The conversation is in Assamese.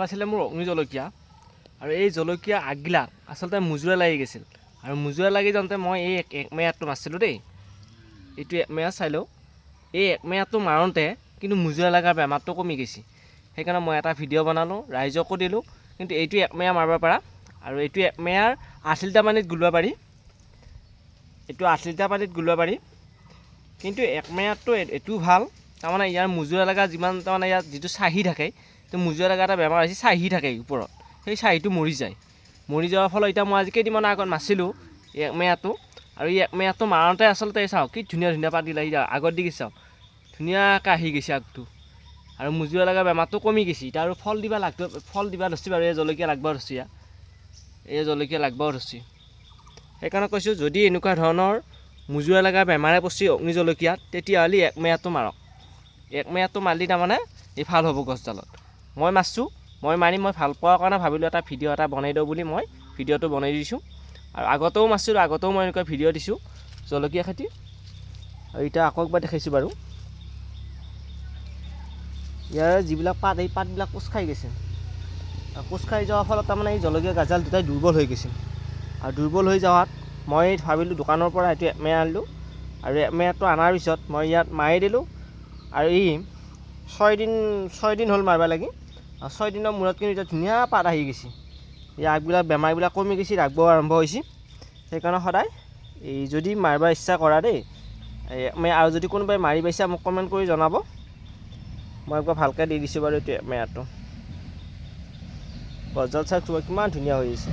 আছিলে মোৰ অগ্নি জলকীয়া আৰু এই জলকীয়া আগগিলা আচলতে মুজুৰা লাগি গৈছিল আৰু মুজুৰা লাগি যাওঁতে মই এই একমেয়াটো মাৰিছিলোঁ দেই। এইটো একমেয়া চাই লওঁ। এই একমেয়াটো মাৰোঁতে কিন্তু মুজুৰা লগাৰ বেমাৰটো কমি গৈছে। সেইকাৰণে মই এটা ভিডিঅ' বনালোঁ, ৰাইজকো দিলোঁ। কিন্তু এইটো একমেয়া মাৰিব পাৰা আৰু এইটো একমেয়াৰ 8 লিটাৰ পানীত গুলিব পাৰি। এইটো 8 লিটাৰ পানীত গুলিব পাৰি। কিন্তু একমেয়াটো এইটোও ভাল, তাৰমানে ইয়াৰ মুজুৰা লগা যিমান তাৰমানে ইয়াত যিটো চাহী থাকে, তো মুজুৰা লগা এটা বেমাৰ হৈছে, চাহী থাকে ওপৰত, সেই চাহীটো মৰি যায়। মৰি যোৱাৰ ফলত এতিয়া মই আজি কেইদিনমানৰ আগত মাৰিছিলোঁ একমেয়াটো, আৰু এই একমেয়াটো মাৰোঁতে আচলতে চাওঁ কি ধুনীয়া ধুনীয়া পাত আহি যায়। আগত দি চাওঁ ধুনীয়াকৈ আহি গৈছে আগটো, আৰু মুজুৰা লগা বেমাৰটো কমি গৈছে। এতিয়া আৰু ফল দিবা ধৰিছে বাৰু। এই জলকীয়া লাগব ধৰিছে, এই জলকীয়া লাগব ধৰিছে। সেইকাৰণে কৈছোঁ, যদি এনেকুৱা ধৰণৰ মুজুৰা লগা বেমাৰে পৰছি অগ্নি জলকীয়াত, তেতিয়াহ'লে একমেয়াটো মাৰক। একমেয়াটো মাৰিলে তাৰমানে এই ভাল হ'ব গছডালত। মই মাৰিছোঁ, মই ভাল পোৱাৰ কাৰণে ভাবিলোঁ এটা ভিডিঅ' এটা বনাই দিওঁ বুলি মই ভিডিঅ'টো বনাই দিছোঁ। আৰু আগতেও মাৰিছিলোঁ, আগতেও মই এনেকুৱা ভিডিঅ' দিছোঁ জলকীয়া খেতি। আৰু এতিয়া আকৌ একবাৰ দেখাইছোঁ বাৰু। ইয়াৰ যিবিলাক পাত, এই পাতবিলাক কোচ খাই গৈছে। আৰু কোচ খাই যোৱাৰ ফলত তাৰমানে এই জলকীয়া গছডাল দুটাই দুৰ্বল হৈ গৈছিল। আৰু দুৰ্বল হৈ যোৱাত মই ভাবিলোঁ দোকানৰ পৰা এইটো একমেয়া আনিলোঁ, আৰু একমেয়াটো অনাৰ পিছত মই ইয়াত মাৰি দিলোঁ। আৰু ই 6 দিন হ'ল মাৰিব লাগি, আৰু 6 দিনৰ মূৰত কিন্তু এতিয়া ধুনীয়া পাত আহি গৈছে। এই আগবিলাক বেমাৰবিলাক কমি গৈছে, ৰাখিব আৰম্ভ হৈছে। সেইকাৰণে সদায় এই যদি মাৰিব ইচ্ছা কৰা দেই, আৰু যদি কোনোবাই মাৰি পাইছা মোক কমেণ্ট কৰি জনাব। মই একবাৰ ভালকৈ দি দিছোঁ বাৰু এইটো একমেয়াটো। গছডাল চাওক কিমান ধুনীয়া হৈ আছে।